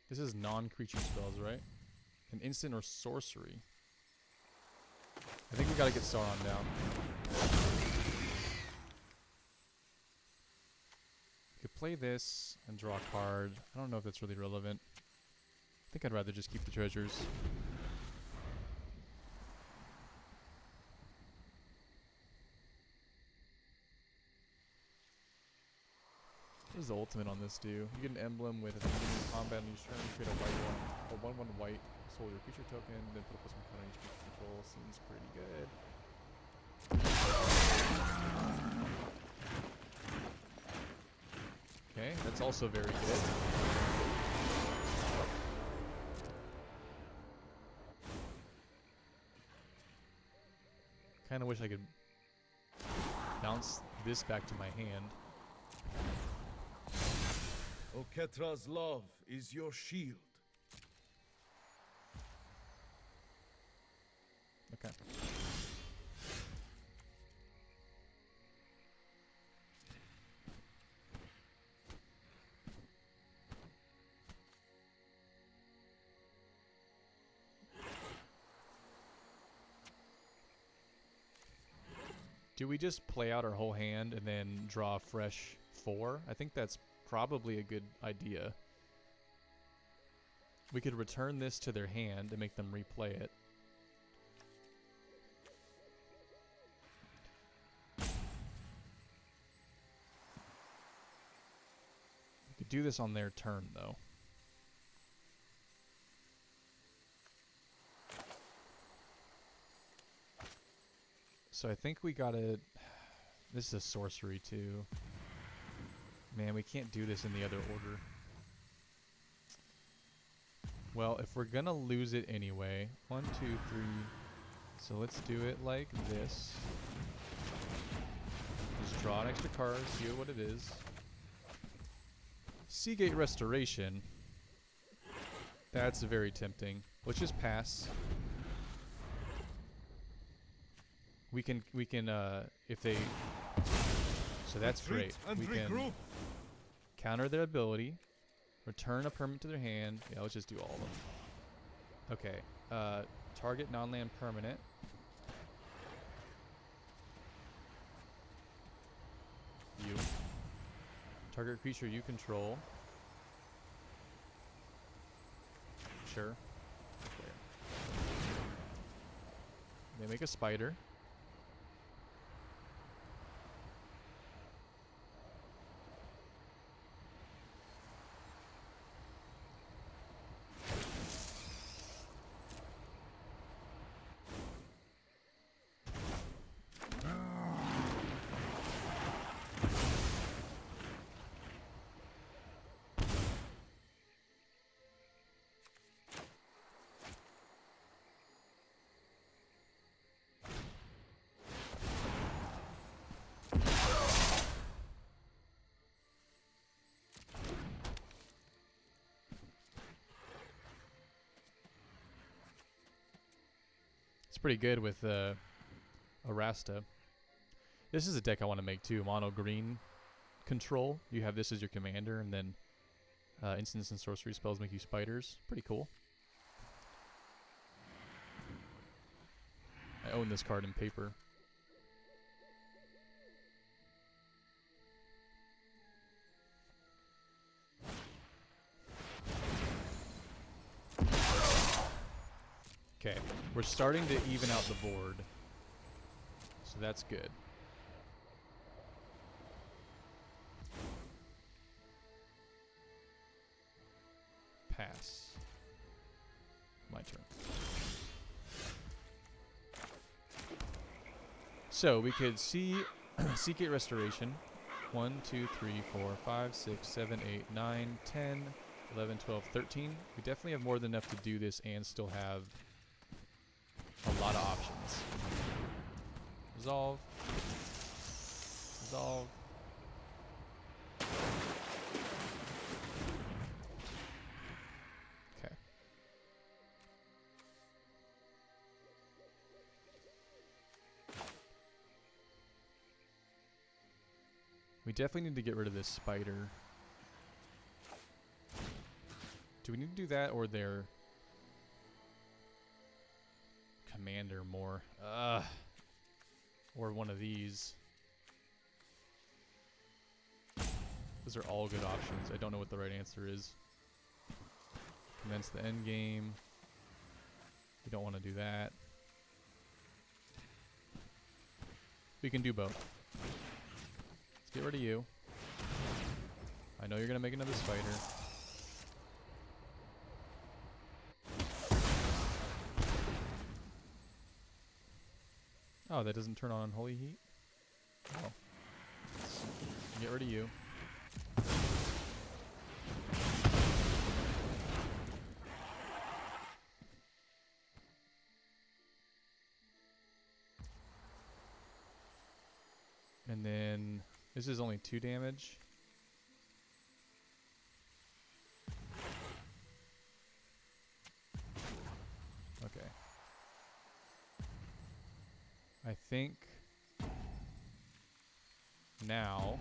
This is non-creature spells, right? An instant or sorcery. I think we gotta get Sauron down. Play this and draw a card. I don't know if that's really relevant. I think I'd rather just keep the treasures. What does the ultimate on this do? You get an emblem with a beginning of combat on each turn. You create a white one, a 1/1 white. Soul your creature token, then put a +1 counter on each creature control. Seems pretty good. Okay, that's also very good. Kinda wish I could bounce this back to my hand. Oketra's love is your shield. Okay. Do we just play out our whole hand and then draw a fresh 4? I think that's probably a good idea. We could return this to their hand and make them replay it. We could do this on their turn, though. So I think we gotta... This is a sorcery, too. Man, we can't do this in the other order. Well, if we're gonna lose it anyway... 1, 2, 3... So let's do it like this. Just draw an extra card, see what it is. Seagate Restoration. That's very tempting. Let's just pass. We can if they, so that's great. We can counter their ability, return a permanent to their hand. Yeah, let's just do all of them. Okay, target non-land permanent. You. Target creature you control. Sure. Okay. They make a spider. Pretty good with Arasta. This is a deck I want to make too. Mono green control. You have this as your commander, and then instants and sorcery spells make you spiders. Pretty cool. I own this card in paper. Okay, we're starting to even out the board, so that's good. Pass. My turn. So we could see Seek Restoration. 1, 2, 3, 4, 5, 6, 7, 8, 9, 10, 11, 12, 13. We definitely have more than enough to do this and still have a lot of options. Resolve. Resolve. Okay. We definitely need to get rid of this spider. Do we need to do that or their commander more? Or one of these. Those are all good options. I don't know what the right answer is. Commence the end game. We don't want to do that. We can do both. Let's get rid of you. I know you're going to make another spider. Oh, that doesn't turn on Holy Heat? Oh. Get rid of you. And then this is only 2 damage. Okay. I think now,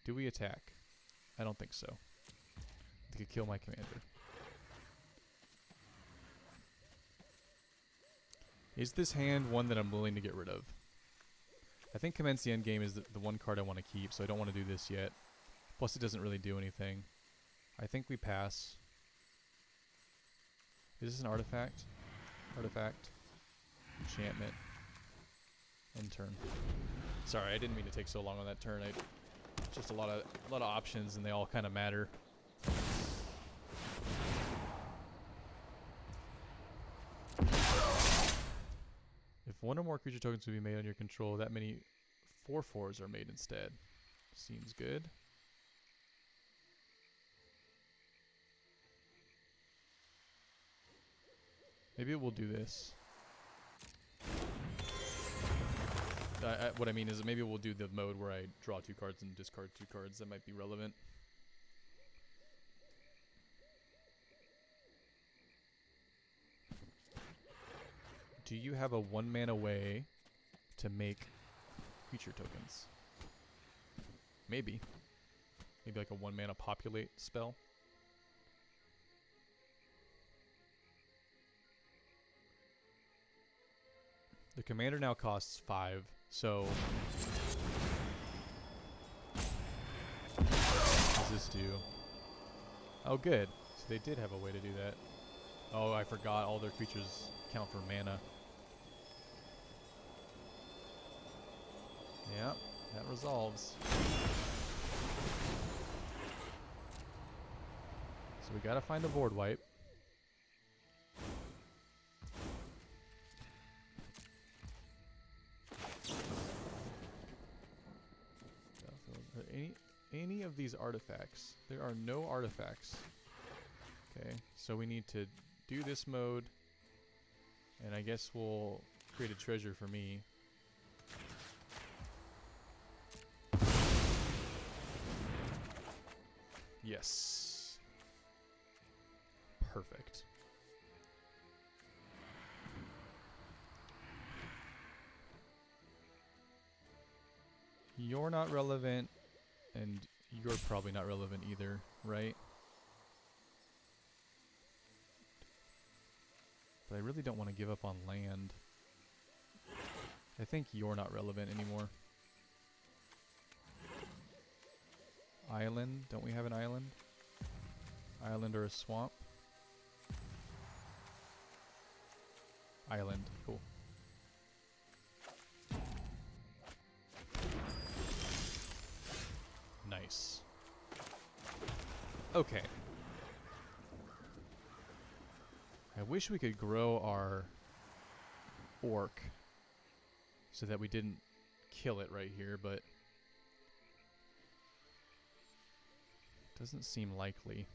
do we attack? I don't think so. I could kill my commander. Is this hand one that I'm willing to get rid of? I think Commence the Endgame is the one card I want to keep, so I don't want to do this yet. Plus it doesn't really do anything. I think we pass. Is this an artifact? Artifact. Enchantment. End turn. Sorry, I didn't mean to take so long on that turn. Just a lot of options, and they all kind of matter. If one or more creature tokens will be made on your control, that many 4/4s are made instead. Seems good. Maybe we'll do this. What I mean is maybe we'll do the mode where I draw 2 cards and discard 2 cards. That might be relevant. do you have a 1-mana way to make creature tokens? Maybe. Maybe like a 1-mana populate spell. The commander now costs 5, so what does this do? Oh, good. So they did have a way to do that. Oh, I forgot all their creatures count for mana. Yep, that resolves. So we gotta find a board wipe. Any of these artifacts? There are no artifacts. Okay, so we need to do this mode, and I guess we'll create a treasure for me. Yes. Perfect. You're not relevant, and you're probably not relevant either, right? But I really don't want to give up on land. I think you're not relevant anymore. Island? Don't we have an island? Island or a swamp? Island. Cool. Nice. Okay. I wish we could grow our orc so that we didn't kill it right here, but doesn't seem likely.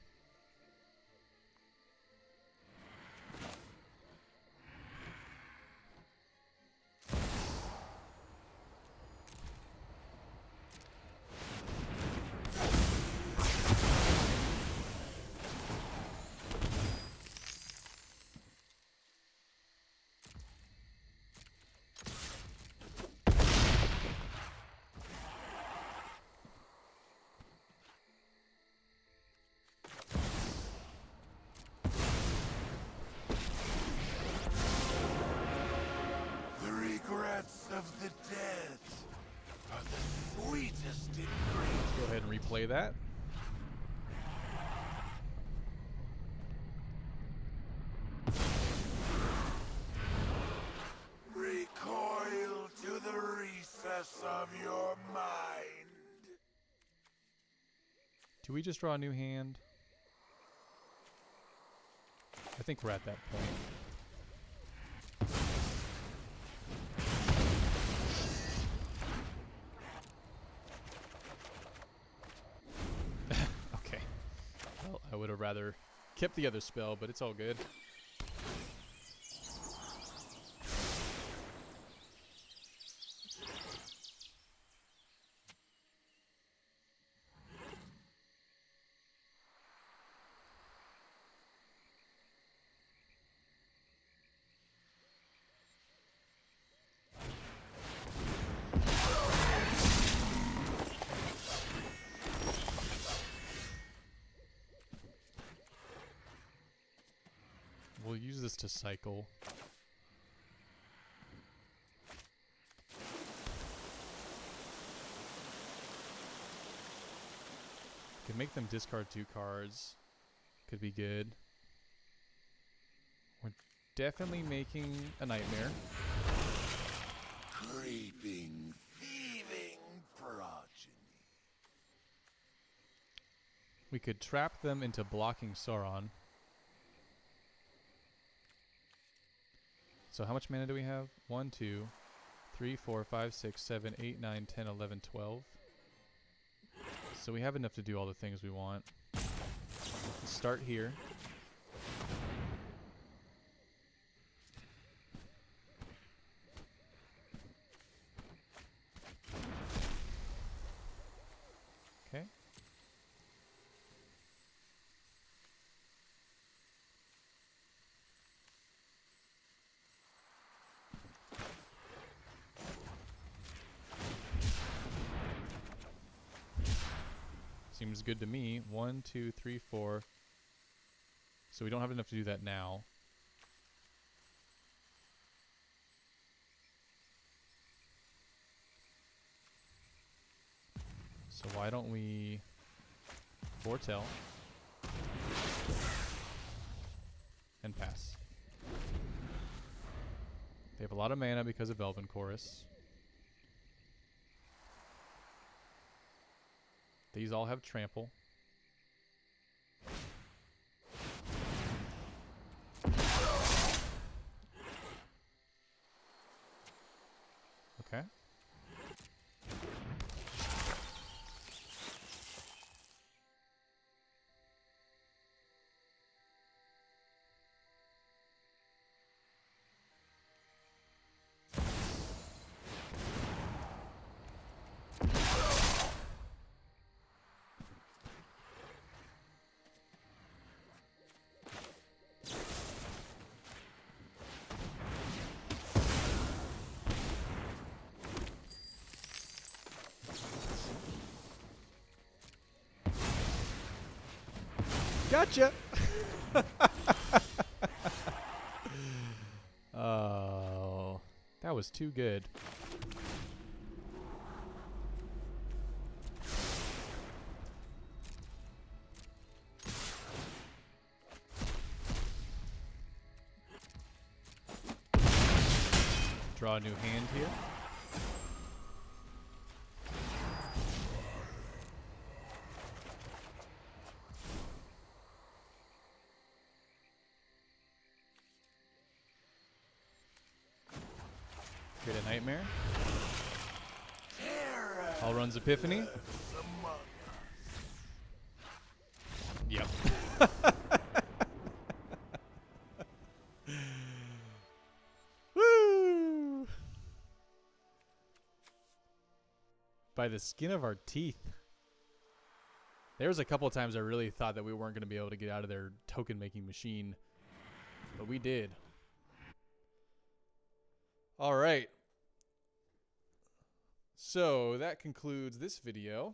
Of the dead are the sweetest ingredients. Go ahead and replay that. Recoil to the recess of your mind. Do we just draw a new hand? I think we're at that point. I would have rather kept the other spell, but it's all good. We'll use this to cycle. Could make them discard 2 cards. Could be good. We're definitely making a nightmare. Creeping, thieving progeny. We could trap them into blocking Sauron. So how much mana do we have? 1, 2, 3, 4, 5, 6, 7, 8, 9, 10, 11, 12. So we have enough to do all the things we want. Let's start here. Okay. Seems good to me. 1, 2, 3, 4. So we don't have enough to do that now. So why don't we foretell and pass? They have a lot of mana because of Elven Chorus. These all have trample. Okay. Gotcha! Oh, that was too good. Draw a new hand here. Create a nightmare. All runs Epiphany. Yep. Woo! By the skin of our teeth. There was a couple times I really thought that we weren't going to be able to get out of their token making machine, but we did. All right. So that concludes this video.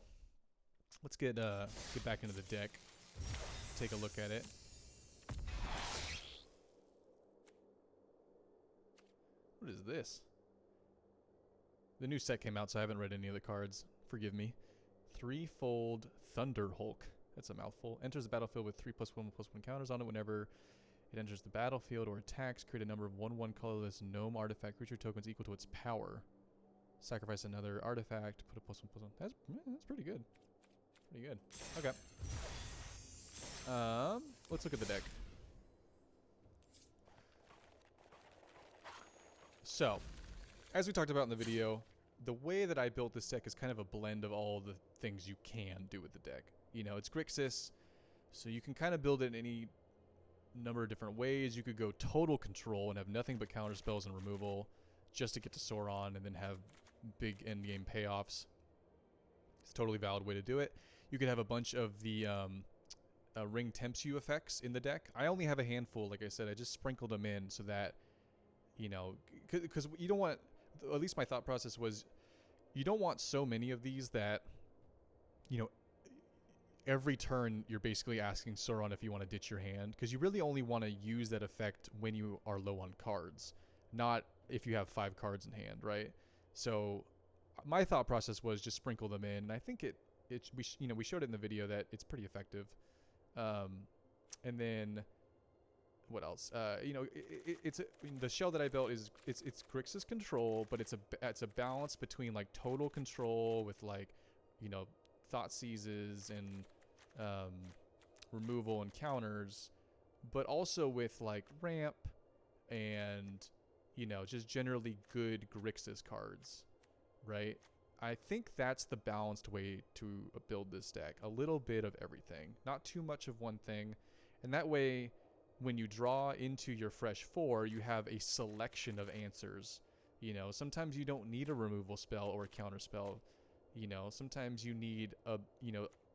Let's get back into the deck. Take a look at it. What is this? The new set came out, so I haven't read any of the cards. Forgive me. Threefold Thunder Hulk. That's a mouthful. Enters the battlefield with 3+1/+1 counters on it whenever it enters the battlefield or attacks. Create a number of 1/1 colorless gnome artifact creature tokens equal to its power. Sacrifice another artifact. Put a +1/+1. That's pretty good. Pretty good. Okay. Let's look at the deck. So, as we talked about in the video, the way that I built this deck is kind of a blend of all the things you can do with the deck. You know, it's Grixis, so you can kind of build it in any number of different ways. You could go total control and have nothing but counter spells and removal just to get to Sauron and then have big endgame payoffs. It's a totally valid way to do it. You could have a bunch of the Ring Tempts You effects in the deck. I only have a handful, like I said. I just sprinkled them in so that, you know, because you don't want, at least my thought process was, you don't want so many of these that, you know, every turn you're basically asking Sauron if you want to ditch your hand, because you really only want to use that effect when you are low on cards, not if you have 5 cards in hand, right? So my thought process was just sprinkle them in, and I think we showed it in the video that it's pretty effective. And then what else? You know, the shell that I built is it's Grixis control, but it's a balance between like total control with, like, you know, Thoughtseizes and removal and counters, but also with like ramp and, you know, just generally good Grixis cards, right? I think that's the balanced way to build this deck. A little bit of everything, not too much of one thing, and that way when you draw into your fresh 4, you have a selection of answers. You know, sometimes you don't need a removal spell or a counter spell. You know, sometimes you need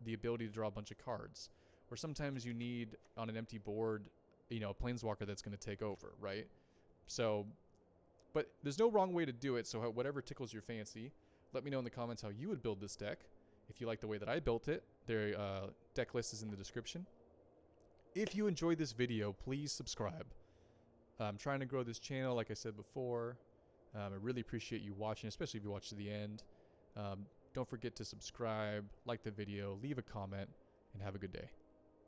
the ability to draw a bunch of cards, or sometimes you need, on an empty board, you know, a planeswalker that's going to take over, right? So, but there's no wrong way to do it. So whatever tickles your fancy, let me know in the comments how you would build this deck. If you like the way that I built it, their deck list is in the description. If you enjoyed this video, please subscribe. I'm trying to grow this channel, like I said before. I really appreciate you watching, especially if you watch to the end. Don't forget to subscribe, like the video, leave a comment, and have a good day.